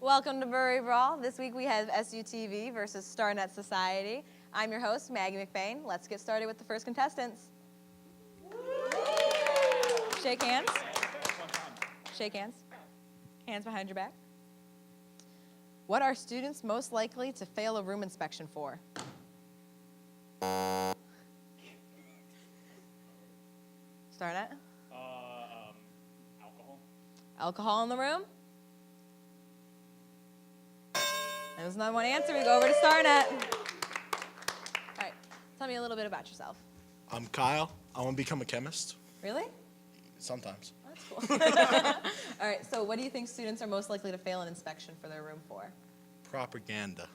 Welcome to Bury Brawl. This week we have SUTV versus StarNet Society. I'm your host, Maggie McBain. Let's get started with the first contestants. Shake hands. Shake hands. Hands behind your back. What are students most likely to fail a room inspection for? StarNet? Alcohol. Alcohol in the room? There's not one answer. We go over to StarNet. All right, tell me a little bit about yourself. I'm Kyle. I want to become a chemist. Really? Sometimes. That's cool. All right, so what do you think students are most likely to fail an inspection for their room for? Propaganda.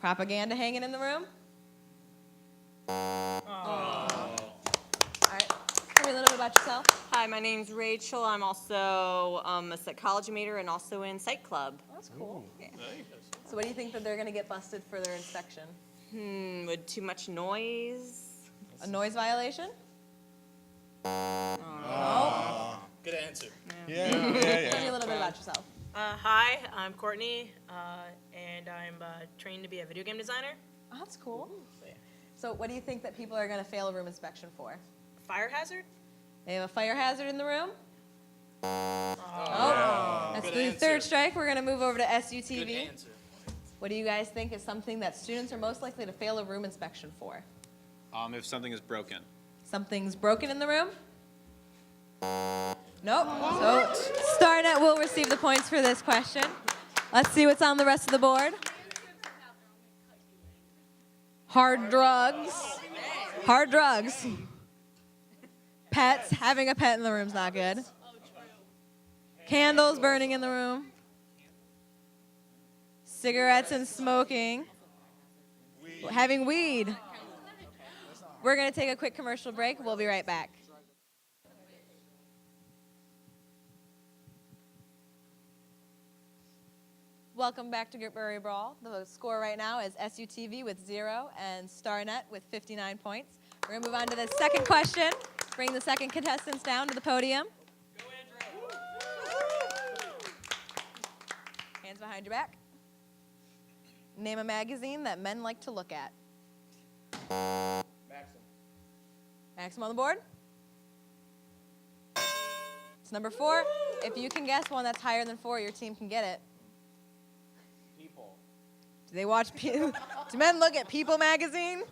Propaganda hanging in the room? Oh. All right, tell me a little bit about yourself. Hi, my name's Rachel. I'm also a psychology major and also in psych club. Oh, that's cool. Yeah. So what do you think that they're going to get busted for their inspection? With too much noise? A noise violation? Good answer. Yeah. Tell me a little bit about yourself. Hi, I'm Courtney, and I'm trained to be a video game designer. Oh, that's cool. So what do you think that people are going to fail a room inspection for? Fire hazard? They have a fire hazard in the room? That's Good the answer. third strike. We're going to move over to Good SUTV. answer. What do you guys think is something that students are most likely to fail a room inspection for? If something is broken. Something's broken in the room? Nope. So StarNet will receive the points for this question. Let's see what's on the rest of the board. Hard drugs. Hard drugs. Pets. Having a pet in the room's not good. Candles burning in the room. Cigarettes and smoking. Having weed. We're going to take a quick commercial break. We'll be right back. Welcome back to Bury Brawl. The score right now is SUTV with 0 and StarNet with 59 points. We're going to move on to the second question. Bring the second contestants down to the podium. Go, Andrew. Hands behind your back. Name a magazine that men like to look at. Maxim on the board. It's number 4. If you can guess one that's higher than 4, your team can get it. People. Do they watch do men look at People magazine?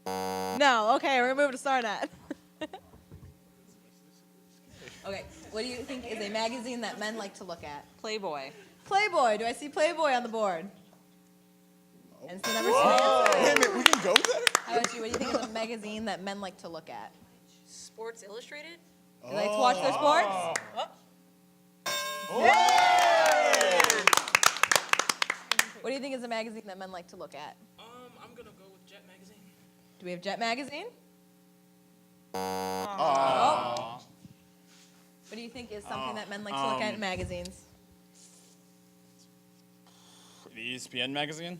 No. Okay, we're gonna move to StarNet. Okay, what do you think is a magazine that men like to look at? Playboy. Playboy. Do I see Playboy on the board? And it's the number 6. Wait a minute, we can go there? How about you? What do you think is a magazine that men like to look at? Sports Illustrated? Do they like to watch their sports? What do you think is a magazine that men like to look at? I'm gonna go with Jet Magazine. Do we have Jet magazine? Oh. What do you think is something that men like to look at in magazines? The ESPN magazine?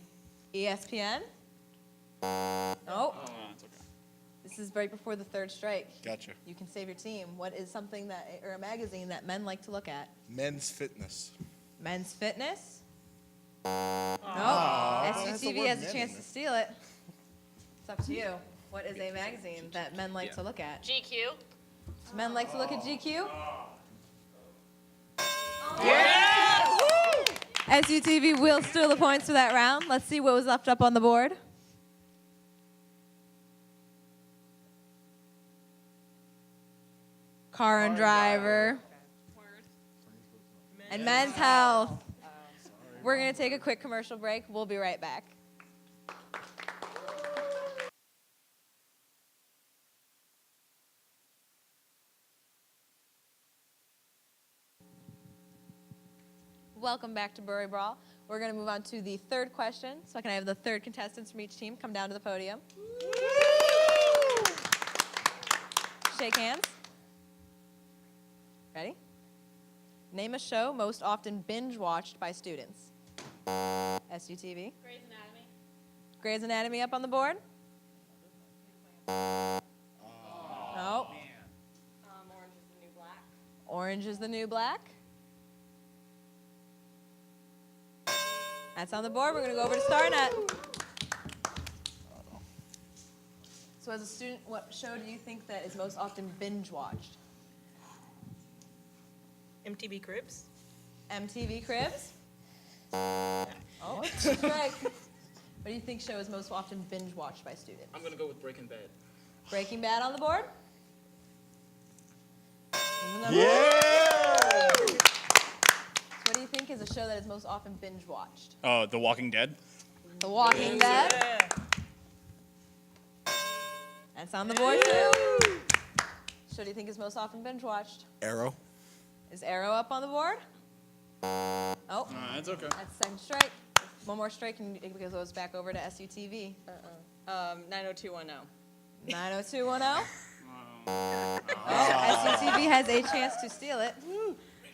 ESPN? Nope. Oh, it's okay. This is right before the third strike. Gotcha. You can save your team. What is something that, or a magazine that men like to look at? Men's fitness. Men's Fitness? Nope. that's the SUTV word has a men chance in to there. steal it. It's up to you. What is a magazine that men like to look at? GQ? Do men like to look at GQ? SUTV will steal the points for that round. Let's see what was left up on the board. Car and driver. And men's health. We're going to take a quick commercial break. We'll be right back. Welcome back to Bury Brawl. We're going to move on to the third question. So can I have the third contestants from each team come down to the podium? Shake hands. Ready? Name a show most often binge-watched by students. SUTV. Grey's Anatomy. Grey's Anatomy up on the board? Nope. Orange is the New Black. Orange is the New Black. That's on the board. We're going to go over to StarNet. So as a student, what show do you think that is most often binge-watched? MTV Cribs. MTV Cribs? Oh, strike. What do you think show is most often binge-watched by students? I'm gonna go with Breaking Bad. Breaking Bad on the board? Yeah! So what do you think is a show that is most often binge-watched? Oh, The Walking Dead. The Walking Dead? Yeah. That's on the board too. Show do you think is most often binge-watched? Arrow. Is Arrow up on the board? Oh, That's okay. that's second strike. One more strike and it goes back over to SUTV. 90210. 90210. Oh, SUTV has a chance to steal it.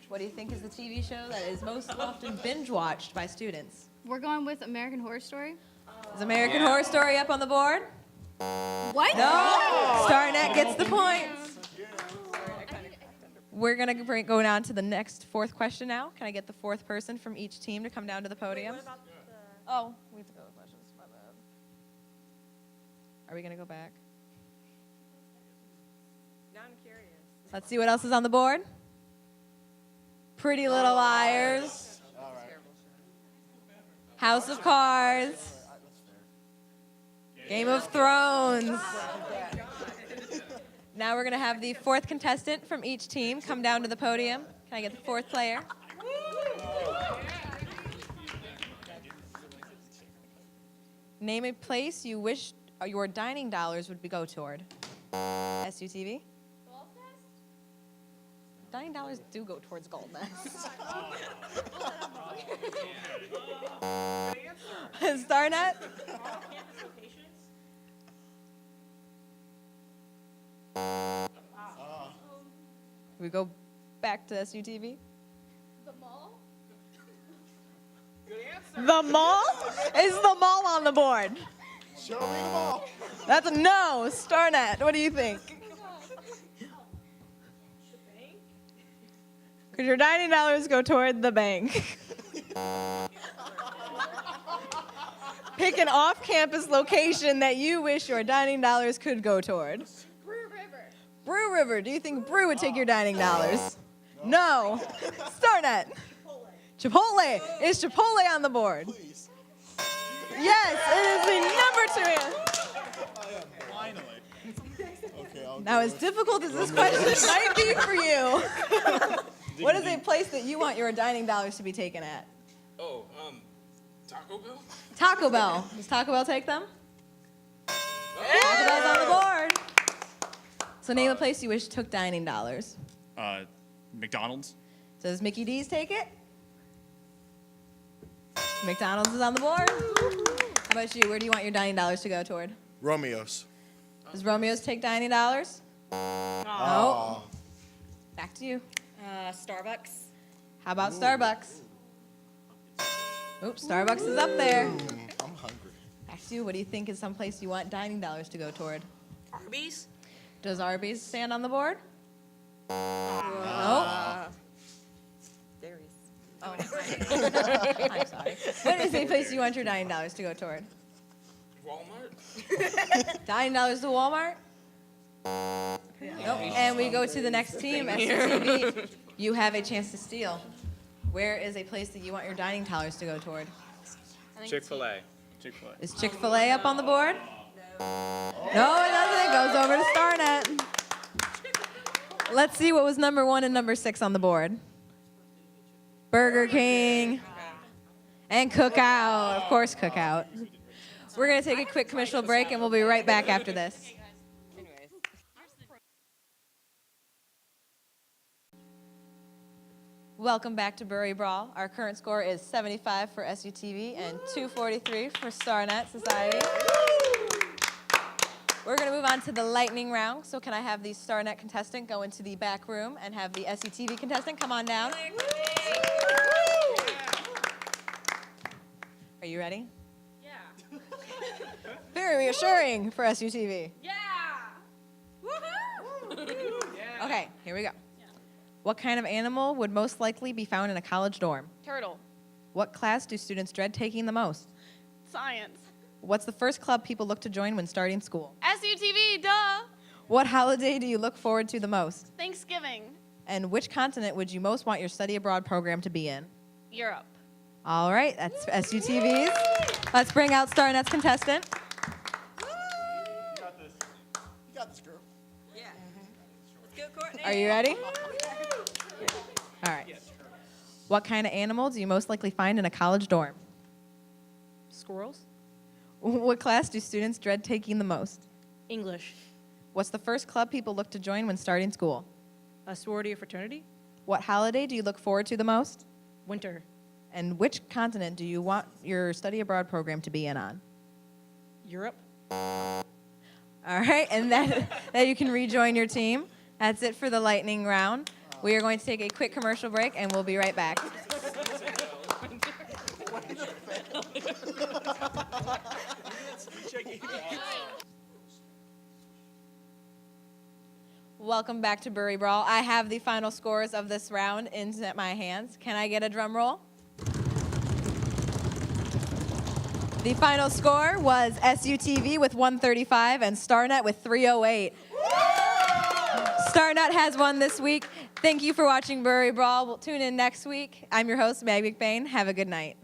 What do you think is the TV show that is most often binge-watched by students? We're going with American Horror Story. Is American Horror Story up on the board? What? No. StarNet gets the points. We're going to go down to the next fourth question now. Can I get the fourth person from each team to come down to the podium? Oh, we have to go with questions. My bad. Are we going to go back? Now I'm curious. Let's see what else is on the board. Pretty Little Liars. House of Cards. Game of Thrones. Now we're going to have the fourth contestant from each team come down to the podium. Can I get the fourth player? Name a place you wish your dining dollars would go toward. SUTV? Dining dollars do go towards Gold Nest. StarNet? We go back to SUTV. The mall? The mall? Is the mall on the board? Show me the ball. That's a no. StarNet, what do you think? Could your dining dollars go toward the bank? Pick an off-campus location that you wish your dining dollars could go toward. Brew River. Brew River. Do you think Brew would take your dining dollars? No. StarNet. Chipotle. Is Chipotle on the board? Please. Yes, it is the number 2 answer. Finally. Okay, I'll Now, go as with difficult as this question might be for you, what is a place that you want your dining dollars to be taken at? Oh, Taco Bell? Taco Bell. Does Taco Bell take them? Taco Bell's on the board. So name a place you wish took dining dollars. McDonald's. Does Mickey D's take it? McDonald's is on the board. How about you? Where do you want your dining dollars to go toward? Romeo's. Does Romeo's take dining dollars? No. Back to you. Starbucks. How about Starbucks? Oops, Starbucks is up there. I'm hungry. Back to you. What do you think is some place you want dining dollars to go toward? Arby's. Does Arby's stand on the board? No. Dairies. Oh. I'm sorry. What is a place you want your dining dollars to go toward? Walmart? Dining dollars to Walmart? Nope. And we go to the next team, SUTV. You have a chance to steal. Where is a place that you want your dining dollars to go toward? Chick-fil-A. Chick-fil-A. Is Chick-fil-A up on the board? No, it doesn't. It goes over to StarNet. Let's see what was number 1 and number 6 on the board. Burger King and Cookout. Of course, Cookout. We're going to take a quick commercial break, and we'll be right back after this. Anyways. Welcome back to Bury Brawl. Our current score is 75 for SUTV and 243 for StarNet Society. We're going to move on to the lightning round. So can I have the StarNet contestant go into the back room and have the SUTV contestant come on down? Are you ready? Yeah. Very reassuring for SUTV. Yeah. Woohoo! Okay, here we go. What kind of animal would most likely be found in a college dorm? Turtle. What class do students dread taking the most? Science. What's the first club people look to join when starting school? SUTV, duh. What holiday do you look forward to the most? Thanksgiving. And which continent would you most want your study abroad program to be in? Europe. All right, that's SUTVs. Let's bring out StarNet's contestant. You got this, girl. Yeah. Let's go, Courtney. Are you ready? All right. What kind of animal do you most likely find in a college dorm? Squirrels. What class do students dread taking the most? English. What's the first club people look to join when starting school? A sorority or fraternity. What holiday do you look forward to the most? Winter. And which continent do you want your study abroad program to be in on? Europe. All right, and then you can rejoin your team. That's it for the lightning round. We are going to take a quick commercial break, and we'll be right back. Welcome back to Bury Brawl. I have the final scores of this round in my hands. Can I get a drum roll? The final score was SUTV with 135 and StarNet with 308. StarNet has won this week. Thank you for watching Bury Brawl. We'll tune in next week. I'm your host, Maggie McBain. Have a good night.